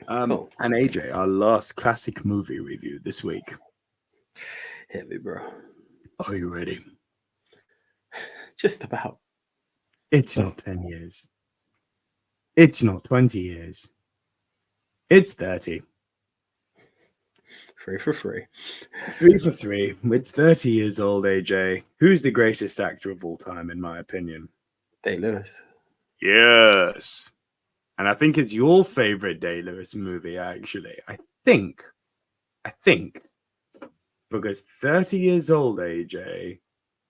Cool. And AJ, our last classic movie review this week. Hit me, bro. Are you ready? Just about. It's not 10 years. It's not 20 years. It's 30. 3 for 3. 3 for 3. It's 30 years old, AJ. Who's the greatest actor of all time, in my opinion? Day-Lewis. Yes. And I think it's your favorite Day-Lewis movie, actually. I think. Because 30 years old, AJ,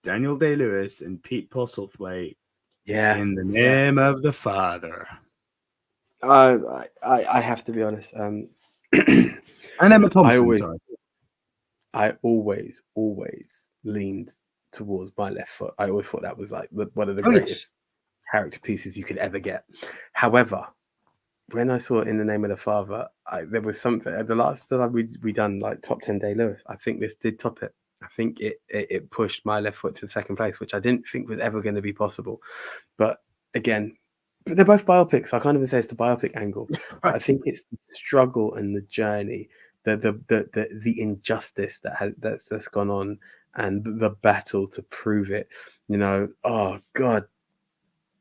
Daniel Day-Lewis and Pete Postlethwaite. Yeah. In the name of the Father. I have to be honest. And Emma Thompson, I always leaned towards my left foot. I always thought that was like one of the greatest character pieces you could ever get. However, when I saw In the Name of the Father, there was something at the last that we done like top 10 Day-Lewis. I think this did top it. I think it pushed my left foot to second place, which I didn't think was ever going to be possible. But again, they're both biopics. So I can't even say it's the biopic angle. But I think it's the struggle and the journey, the injustice that's gone on, and the battle to prove it. You know, oh God,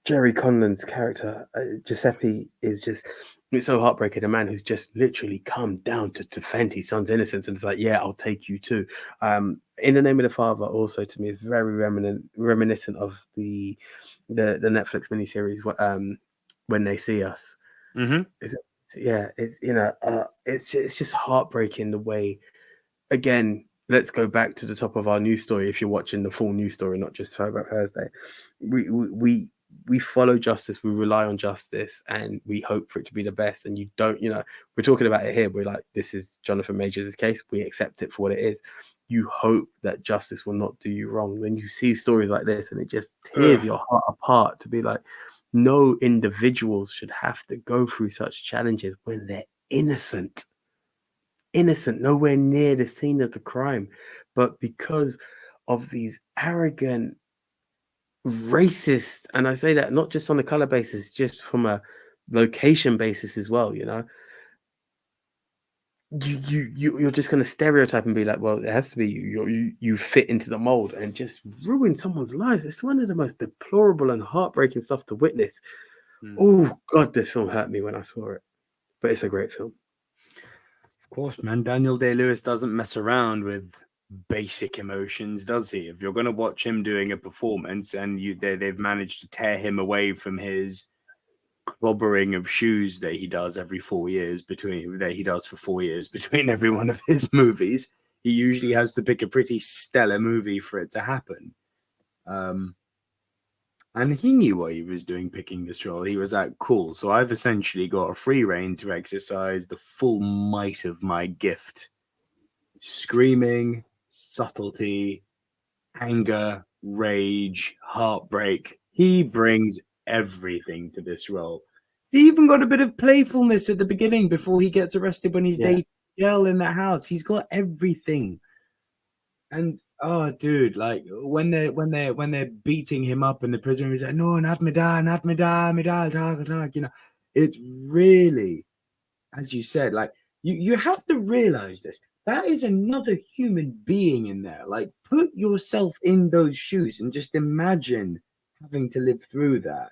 Jerry Conlon's character, Giuseppe, is just, it's so heartbreaking. A man who's just literally come down to defend his son's innocence, and it's like, yeah, I'll take you too. In the Name of the Father, also to me, is very reminiscent of the Netflix miniseries When They See Us. Mm-hmm. It's just heartbreaking the way. Again, let's go back to the top of our news story. If you're watching the full news story, not just Throwback Thursday, we follow justice, we rely on justice, and we hope for it to be the best. And you don't, we're talking about it here. We're like, this is Jonathan Majors' case. We accept it for what it is. You hope that justice will not do you wrong. Then you see stories like this, and it just tears your heart apart to be like, no individuals should have to go through such challenges when they're innocent, nowhere near the scene of the crime. But because of these arrogant, racist, and I say that not just on a color basis, just from a location basis as well, you're just going to stereotype and be like, well, it has to be you fit into the mold, and just ruin someone's lives. It's one of the most deplorable and heartbreaking stuff to witness. Oh God, this film hurt me when I saw it, but it's a great film. Of course, man. Daniel Day-Lewis doesn't mess around with basic emotions, does he? If you're going to watch him doing a performance and they've managed to tear him away from his clobbering of shoes that he does every 4 years between every one of his movies, he usually has to pick a pretty stellar movie for it to happen. And he knew what he was doing picking this role. He was like, cool, so I've essentially got a free rein to exercise the full might of my gift. Screaming, subtlety, anger, rage, heartbreak. He brings everything to this role. He's even got a bit of playfulness at the beginning before he gets arrested when he's dating a girl in that house. He's got everything. And oh, dude, like when they're beating him up in the prison, he's like, no, not me dad, talk. It's really, as you said, like you have to realize this. That is another human being in there. Like, put yourself in those shoes and just imagine having to live through that.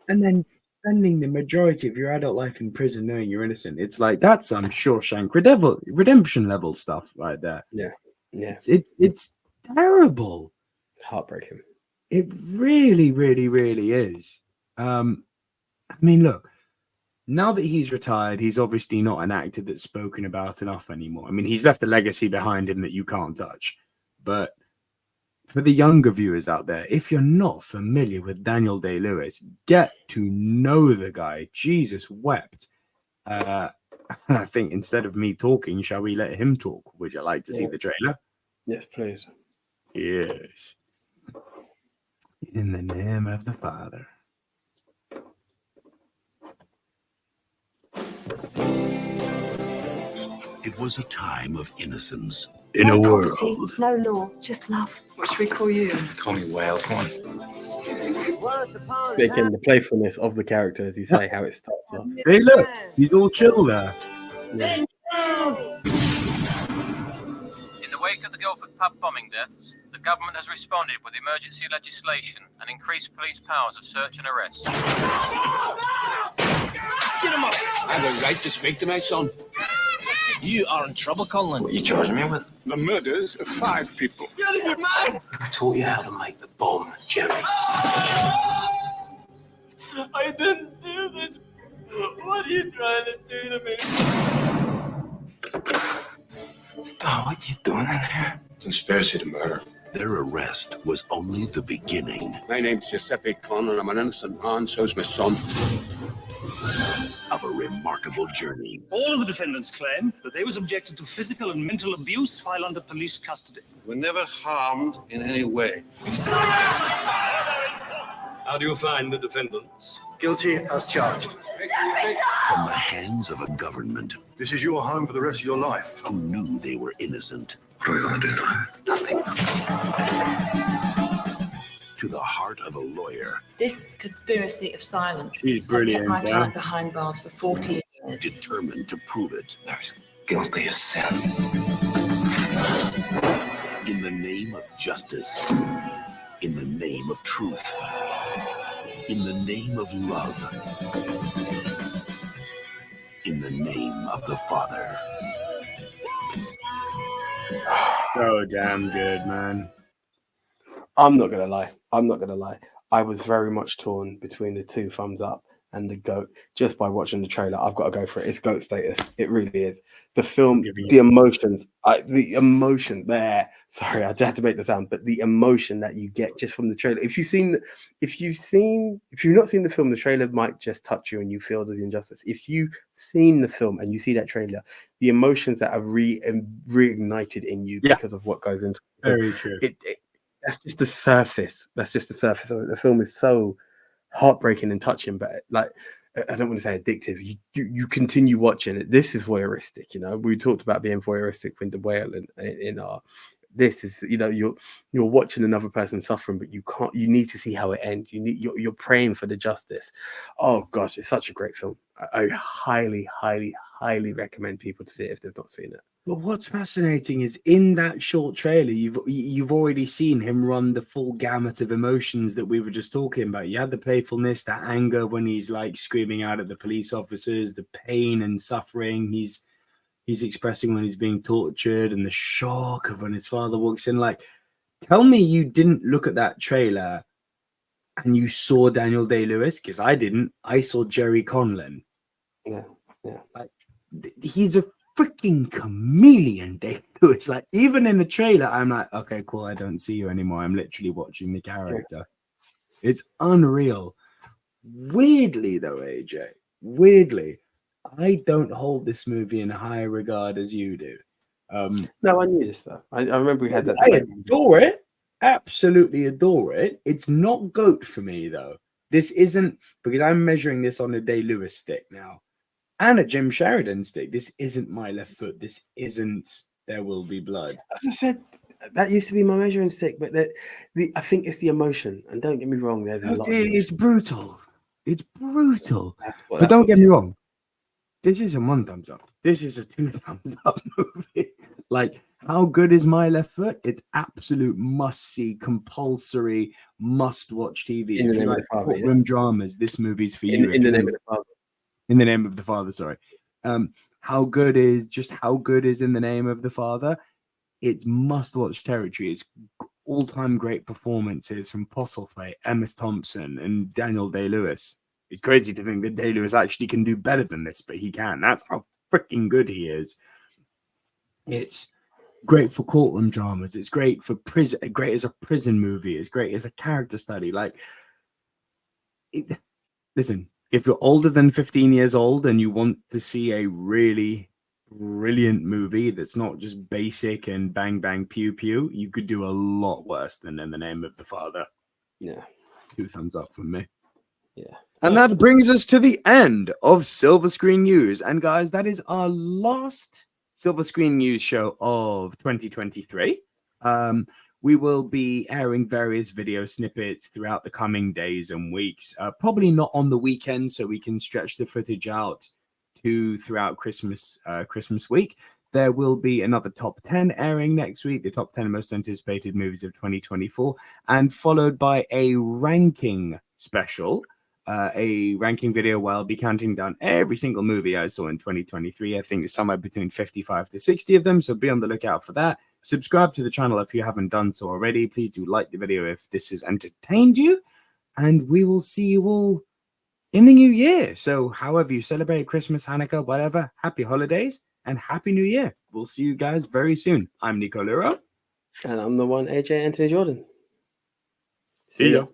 And then spending the majority of your adult life in prison knowing you're innocent. It's like, that's some Shawshank Redemption level stuff right there. Yeah. It's terrible. Heartbreaking. It really, really, really is. I mean, look, now that he's retired, he's obviously not an actor that's spoken about enough anymore. I mean, he's left a legacy behind him that you can't touch. But for the younger viewers out there, if you're not familiar with Daniel Day-Lewis, get to know the guy. Jesus wept. I think instead of me talking, shall we let him talk? Would you like to see the trailer? Yes, please. Yes. In the name of the Father. It was a time of innocence. In a world. No law, just love. What should we call you? Call me Wales, come on. Again, the playfulness of the character, as you say, how it starts off. Hey, look, he's all chill there. Yeah. In the wake of the Guildford pub bombing deaths, the government has responded with emergency legislation and increased police powers of search and arrest. Get him up! I have a right to speak to my son. You are in trouble, Colin. What are you charging me with? The murders of 5 people. You're out of your mind! Who taught you how to make the bomb, Jerry? I didn't do this. What are you trying to do to me? Oh, what are you doing in here? Conspiracy to murder. Their arrest was only the beginning My name's Giuseppe Connor. I'm an innocent man. So's my son. of a remarkable journey. All of the defendants claim that they were subjected to physical and mental abuse while under police custody. We're never harmed in any way. How do you find the defendants? Guilty as charged. From the hands of a government This is your home for the rest of your life. who knew they were innocent, What are we going to do now? Nothing. to the heart of a lawyer This conspiracy of silence She's has kept brilliant, my huh? client behind bars for 14 years. determined to prove it. They're as guilty as sin. In the name of justice, in the name of truth, in the name of love, in the name of the Father. So damn good, man. I'm not gonna lie. I was very much torn between the 2 thumbs up and the GOAT just by watching the trailer. I've got to go for it. It's GOAT status. It really is. The film, the emotions, the emotion there. Sorry, I had to make the sound, but the emotion that you get just from the trailer. If you've not seen the film, the trailer might just touch you and you feel the injustice. If you've seen the film and you see that trailer, the emotions that are reignited in you because of what goes into it. Very true. That's just the surface. That's just the surface of it. The film is so heartbreaking and touching, but like, I don't want to say addictive. You continue watching it. This is voyeuristic. You know, we talked about being voyeuristic with the whale in our. This is, you know, you're watching another person suffering, but you can't. You need to see how it ends. You're praying for the justice. Oh gosh, it's such a great film. I highly, highly, highly recommend people to see it if they've not seen it. But what's fascinating is in that short trailer, you've already seen him run the full gamut of emotions that we were just talking about. You had the playfulness, that anger when he's like screaming out at the police officers, the pain and suffering he's expressing when he's being tortured, and the shock of when his father walks in. Like, tell me you didn't look at that trailer and you saw Daniel Day-Lewis, because I didn't. I saw Jerry Conlon. Yeah. Like, he's a freaking chameleon, Day-Lewis. Like, even in the trailer, I'm like, okay, cool, I don't see you anymore. I'm literally watching the character. It's unreal. Weirdly, though, AJ, I don't hold this movie in high regard as you do. No, I knew this stuff. I remember we had that. I adore it. Absolutely adore it. It's not GOAT for me, though. This isn't, because I'm measuring this on a Day-Lewis stick now and a Jim Sheridan stick. This isn't My Left Foot. This isn't There Will Be Blood. As I said, that used to be my measuring stick, but I think it's the emotion. And don't get me wrong, there's a lot. It's brutal. It's brutal. But don't get me wrong. This isn't 1 thumbs up. This is a 2 thumbs up movie. Like, how good is My Left Foot? It's absolute must-see, compulsory, must-watch TV. If you like courtroom dramas, this movie's for you. In the Name of the Father. In the Name of the Father, sorry. How good is In the Name of the Father? It's must-watch territory. It's all-time great performances from Postlethwaite, Emma Thompson, and Daniel Day-Lewis. It's crazy to think that Day-Lewis actually can do better than this, but he can. That's how freaking good he is. It's great for courtroom dramas. It's great for prison. Great as a prison movie. It's great as a character study. Listen, if you're older than 15 years old and you want to see a really brilliant movie that's not just basic and bang bang pew pew, you could do a lot worse than In the Name of the Father. Yeah, 2 thumbs up from me. Yeah. And that brings us to the end of Silver Screen News. And guys, that is our last Silver Screen News show of 2023. we will be airing various video snippets throughout the coming days and weeks. Probably not on the weekend, so we can stretch the footage out to throughout Christmas week. There will be another top 10 airing next week, the top 10 most anticipated movies of 2024, and followed by a ranking special, a ranking video where I'll be counting down every single movie I saw in 2023. I think it's somewhere between 55 to 60 of them, so be on the lookout for that. Subscribe to the channel if you haven't done so already. Please do like the video if this has entertained you, and we will see you all in the new year. So however you celebrate Christmas, Hanukkah, whatever, happy holidays and happy new year. We'll see you guys very soon. I'm Nico Luro. And I'm the one, AJ Anthony Jordan. See ya.